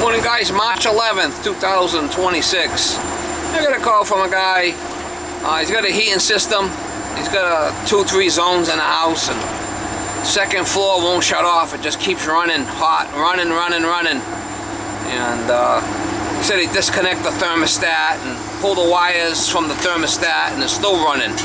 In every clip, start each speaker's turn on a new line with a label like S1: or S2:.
S1: Morning guys, March 11th, 2026. I got a call from a guy. He's got a heating system. He's got 2-3 zones in the house, and second floor won't shut off. It just keeps running hot, running. And he said he disconnect the thermostat and pull the wires from the thermostat, and it's still running.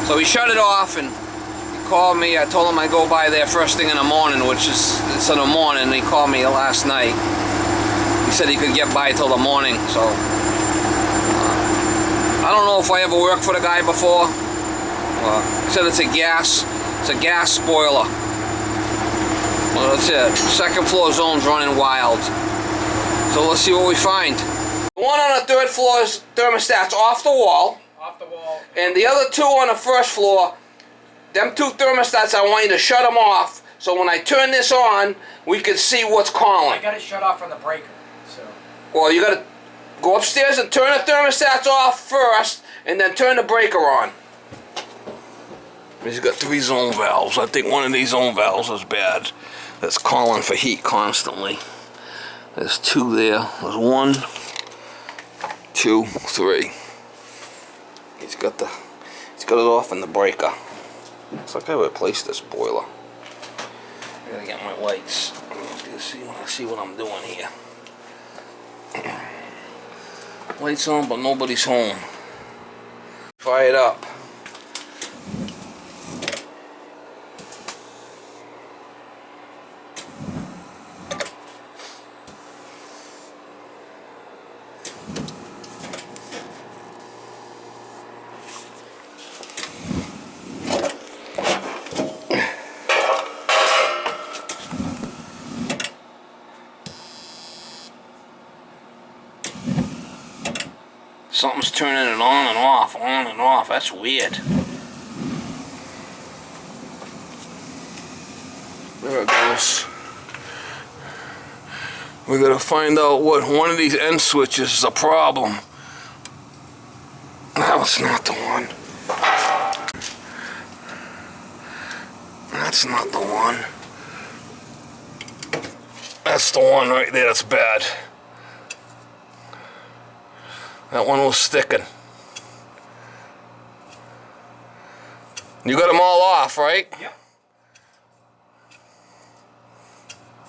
S1: So he shut it off, and he called me. I told him I'd go by there first thing in the morning, which is it's in the morning. He called me last night. He said he could get by till the morning, so I don't know if I ever worked for the guy before. He said it's a gas spoiler. Well, that's it. Second floor zone's running wild. So let's see what we find. The one on the third floor's thermostat's off the wall. And the other two on the first floor, them two thermostats, I want you to shut them off. So when I turn this on, we can see what's calling.
S2: I got it shut off from the breaker. So.
S1: Well, you got to go upstairs and turn the thermostats off first, and then turn the breaker on. He's got 3 zone valves. I think one of these zone valves is bad. That's calling for heat constantly. There's 2 there. There's 1, 2, 3. He's got it off in the breaker. Looks like I replaced this boiler. I gotta get my lights. Let's see what I'm doing here. Lights on, but nobody's home. Fire it up. Something's turning it on and off. That's weird. There it goes. We gotta find out what one of these end switches is a problem. No, it's not the one. That's not the one. That's the one right there. That's bad. That one was sticking. You got them all off, right?
S2: Yep.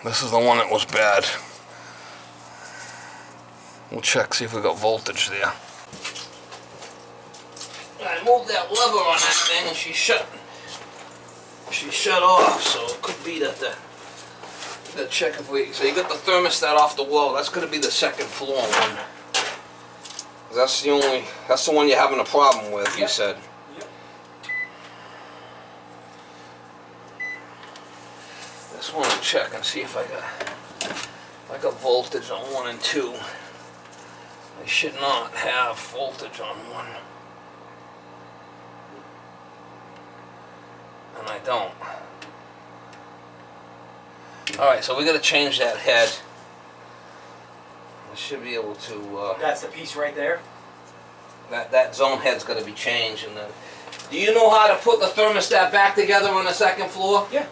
S1: This is the one that was bad. We'll check, see if we got voltage there. I moved that lever on that thing and she shut off, so it could be that the check if we, so you got the thermostat off the wall. That's gonna be the second floor one. That's the one you're having a problem with, yep. You said.
S2: Yep.
S1: Just want to check and see if I got voltage on 1 and 2. I should not have voltage on 1. And I don't. Alright, so we gotta change that head. I should be able to.
S2: That's the piece right there.
S1: That zone head's got to be changed. And do you know how to put the thermostat back together on the second floor?
S2: Yeah.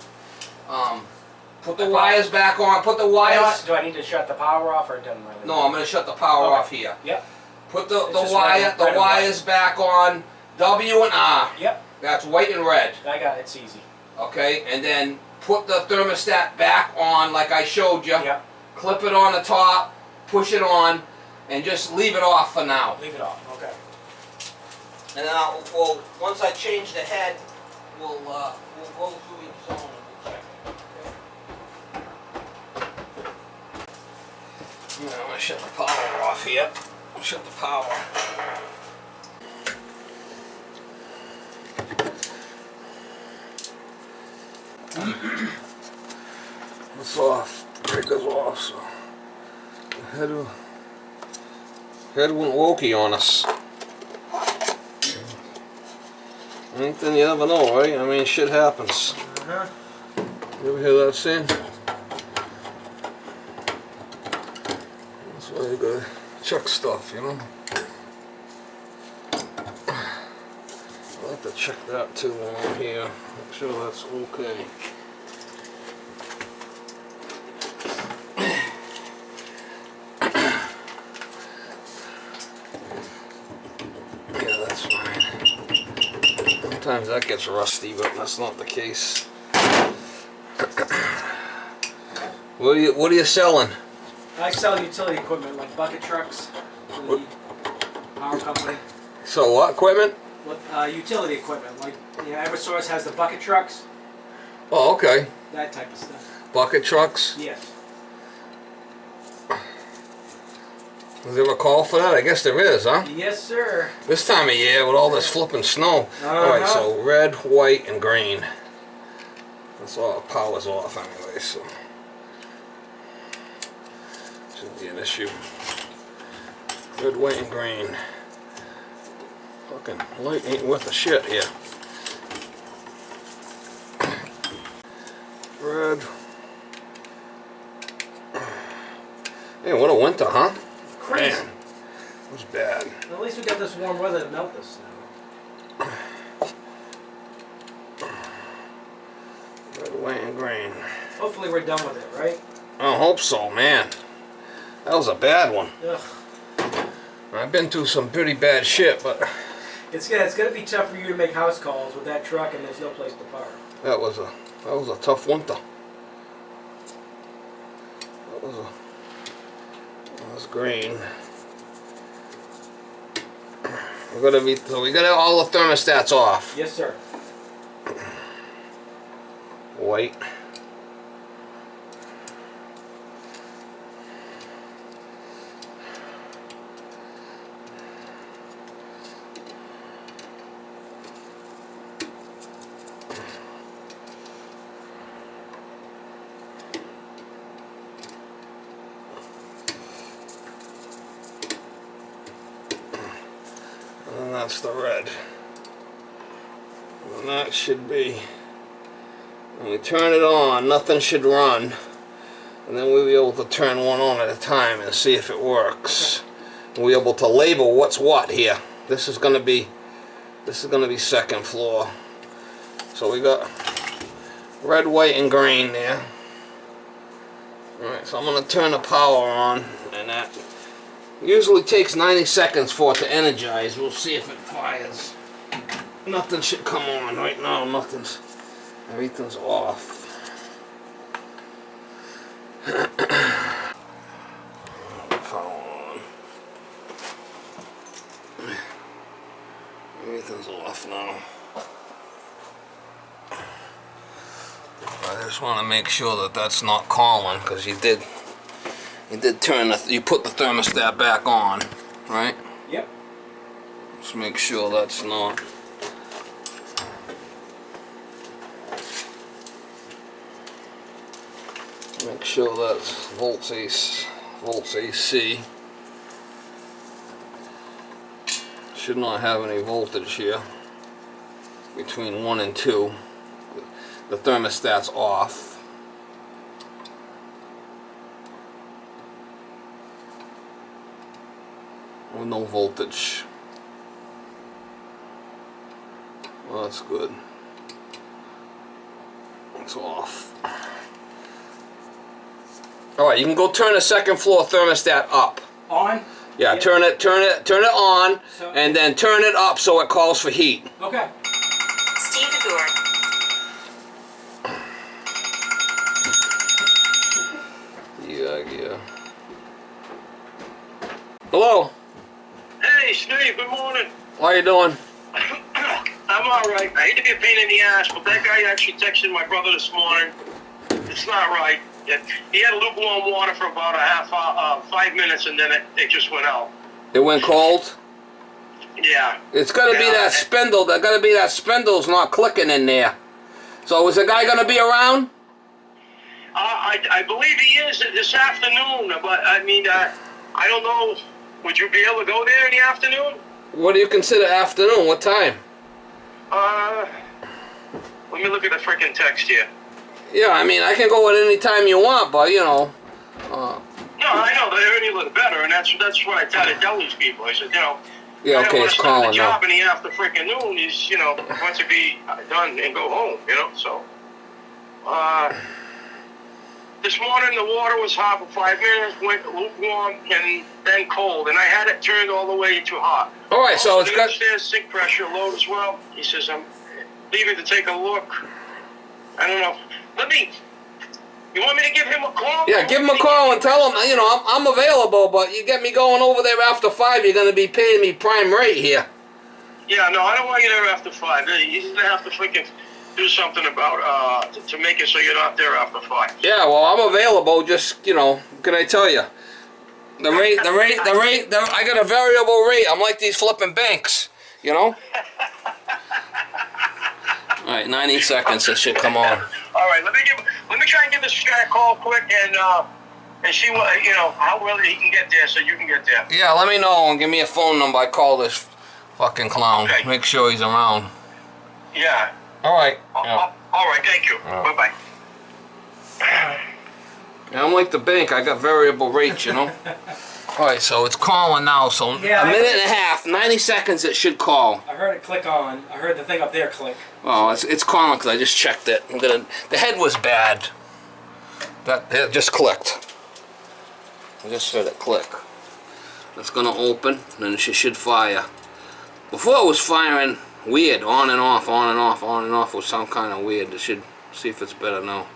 S1: Put the wires back on. Put the wires.
S2: Do I need to shut the power off, or it doesn't really?
S1: No, I'm going to shut the power off here.
S2: Yep.
S1: Put the wires back on W and R.
S2: Yep.
S1: That's white and red.
S2: I got it. It's easy.
S1: Okay, and then put the thermostat back on like I showed you.
S2: Yep.
S1: Clip it on the top. Push it on, and just leave it off for now.
S2: Leave it off, okay.
S1: And then once I change the head, we'll go through each zone and we'll check it. Okay. I'm gonna shut the power off here. Shut the power. It's off. Breaker's off. So. Head went wokey on us. Anything you never know, right? I mean, shit happens. You ever hear that saying? That's why you gotta check stuff, you know? I'll have to check that too while I'm here. Make sure that's okay. Sometimes that gets rusty, but that's not the case. What are you selling?
S2: I sell utility equipment like bucket trucks for the power company.
S1: So what equipment?
S2: With utility equipment, like Eversource has the bucket trucks,
S1: Oh, okay.
S2: that type of stuff.
S1: Bucket trucks?
S2: Yes.
S1: Is there a call for that? I guess there is, huh?
S2: Yes, sir.
S1: This time of year with all this flipping snow. Alright, so red, white, and green. That's all, power's off anyway, so shouldn't be an issue. Red, white, and green. Fucking light ain't worth a shit here. Red. Hey, what a winter, huh?
S2: Crazy.
S1: Man, it was bad.
S2: At least we got this warm weather to melt this snow.
S1: Red, white, and green.
S2: Hopefully we're done with it, right?
S1: I hope so, man. That was a bad one.
S2: Ugh.
S1: I've been through some pretty bad shit, but
S2: It's gonna be tough for you to make house calls with that truck and there's no place to park.
S1: that was a tough winter. That was green. We got all the thermostats off.
S2: Yes, sir.
S1: White. And that's the red. And that should be, when we turn it on, nothing should run. And then we'll be able to turn one on at a time and see if it works. And we'll be able to label what's what here. This is gonna be second floor. So we got red, white, and green there. Alright, so I'm gonna turn the power on, and that usually takes 90 seconds for it to energize. We'll see if it fires. Nothing should come on right now. Everything's off. Power on. Everything's off now. I just want to make sure that that's not calling, because you did you put the thermostat back on, right?
S2: Yep.
S1: Just make sure that's not. Make sure that's volts AC. Should not have any voltage here between 1 and 2. The thermostat's off. With no voltage. Well, that's good. It's off. Alright, you can go turn the second floor thermostat up.
S2: On?
S1: Yeah,
S2: Yep.
S1: turn it on,
S2: So,
S1: and then turn it up so it calls for heat.
S2: okay.
S3: Steve Gore.
S1: Yeah. Hello.
S4: Hey, Steve, good morning.
S1: How you doing?
S4: I'm all right. I hate to be a pain in the ass, but that guy actually texted my brother this morning. It's not right. He had lukewarm water for about 5 minutes, and then it just went out.
S1: It went cold?
S4: Yeah.
S1: It's gotta be that spindle. That gotta be that spindle's not clicking in there. So is the guy gonna be around?
S4: I believe he is this afternoon, but I mean, I don't know. Would you be able to go there in the afternoon?
S1: What do you consider afternoon? What time?
S4: Let me look at the freaking text here.
S1: Yeah, I mean, I can go at any time you want, but you know.
S4: No, I know they're earning a little better, and that's what I try to tell these people. I said,
S1: Yeah,
S4: I don't
S1: okay,
S4: want
S1: it's
S4: to start
S1: calling
S4: the
S1: now.
S4: job in the after freaking noon. Is wants to be done and go home. So. This morning the water was hot for 5 minutes, went lukewarm, and then cold, and I had it turned all the way to hot.
S1: All right, so
S4: Also,
S1: it's
S4: the
S1: got.
S4: upstairs sink pressure low as well. He says leaving to take a look. I don't know. You want me to give him a call?
S1: Yeah, give him a call and tell him, you know, I'm available, but you get me going over there after 5, you're going to be paying me prime rate here.
S4: Yeah, no, I don't want you there after 5. You're going to have to freaking do something about, to make it so you're not there after 5.
S1: Yeah, well, I'm available, just, you know, what can I tell you? The rate, I got a variable rate. I'm like these flipping banks, you know? All right, 90 seconds, it should come on.
S4: All right, let me try and give this guy a call quick and see what, you know, how well he can get there so you can get there.
S1: Yeah, let me know and give me a phone number. I call this fucking clown.
S4: Okay.
S1: Make sure he's around.
S4: Yeah.
S1: All right. Yeah.
S4: All right, thank you. Bye-bye.
S1: Yeah, I'm like the bank. I got variable rates, you know? All right, so it's calling now. So
S2: Yeah,
S1: a minute and a half, 90 seconds, it should call.
S2: I heard it click on. I heard the thing up there click.
S1: Oh, it's calling because I just checked it. The head was bad. It just clicked. I just heard it click. It's gonna open, then she should fire. Before it was firing weird, on and off, on and off, on and off. It was some kind of weird. It should see if it's better now.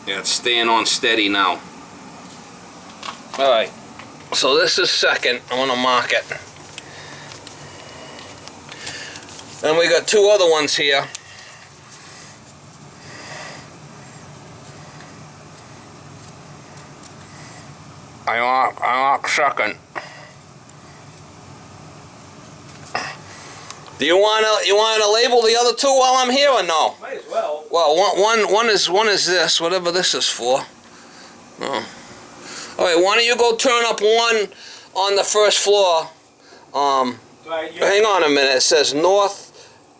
S1: Yeah, it's staying on steady now. Alright, so this is second. I want to mark it. Then we got 2 other ones here. I mark second. Do you wanna label the other 2 while I'm here or no?
S2: Might as well.
S1: Well, one is this, whatever this is for. Oh. All right, why don't you go turn up one on the first floor?
S2: Right,
S1: Hang on a minute. It says north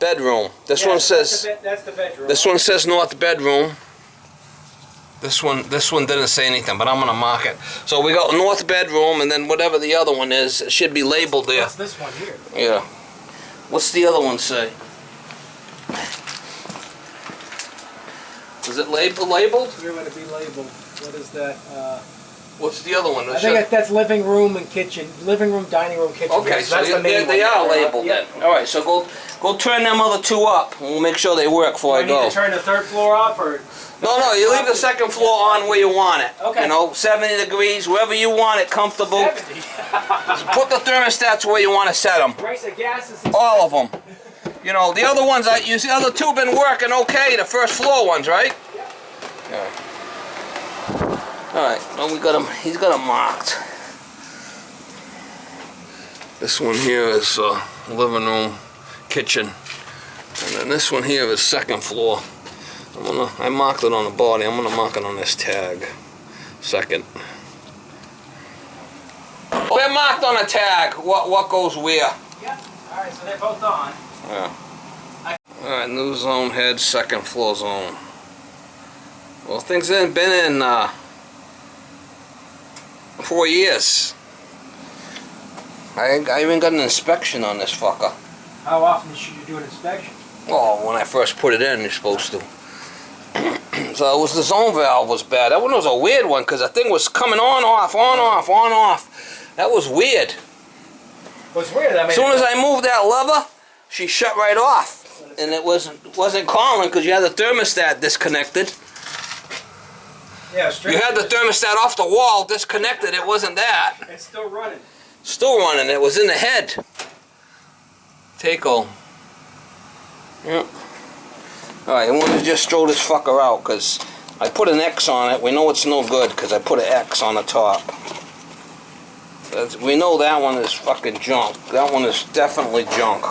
S1: bedroom. This one says.
S2: That's the bedroom.
S1: This one says north bedroom. This one didn't say anything, but I'm gonna mark it. So we got north bedroom, and then whatever the other one is, it should be labeled there.
S2: What's this one here?
S1: Yeah. What's the other one say? Is it labeled?
S2: Where would it be labeled? What is that?
S1: What's the other one?
S2: I think that's living room and kitchen. Living room, dining room, kitchen.
S1: Okay,
S2: Yes,
S1: so
S2: that's the main
S1: they
S2: one.
S1: are labeled
S2: Yeah.
S1: then. All right, so go turn them other 2 up, and we'll make sure they work before I
S2: Do I
S1: go.
S2: need to turn the 3rd floor off, or?
S1: No, you leave the 2nd floor on where you want it.
S2: Okay.
S1: You know, 70 degrees, wherever you want it, comfortable.
S2: 70.
S1: Put the thermostats where you want to set them.
S2: Price of gas is
S1: All of them. You know, the other ones, you see, the other 2 been working okay, the first floor ones, right? Yeah. All right, well, we got him. He's got them marked. This one here is living room, kitchen, and then this one here is 2nd floor. I marked it on the body. I'm gonna mark it on this tag. 2nd. They're marked on a tag. What goes where?
S2: Yeah. All right, so they're both on.
S1: Yeah. All right, new zone head, 2nd floor zone. Well, things haven't been in 4 years. I even got an inspection on this fucker.
S2: How often should you do an inspection?
S1: Well, when I first put it in, you're supposed to. So it was the zone valve was bad. That one was a weird one because the thing was coming on, off, on, off, on, off. That was weird.
S2: What's weird? I mean,
S1: As soon as I moved that lever, she shut right off, and it wasn't calling because you had the thermostat disconnected.
S2: yeah, straight.
S1: You had the thermostat off the wall disconnected. It wasn't that.
S2: It's still running.
S1: Still running. It was in the head. Take-home. Yep. Alright, I want to just throw this fucker out because I put an X on it. We know it's no good because I put an X on the top. We know that one is fucking junk. That one is definitely junk.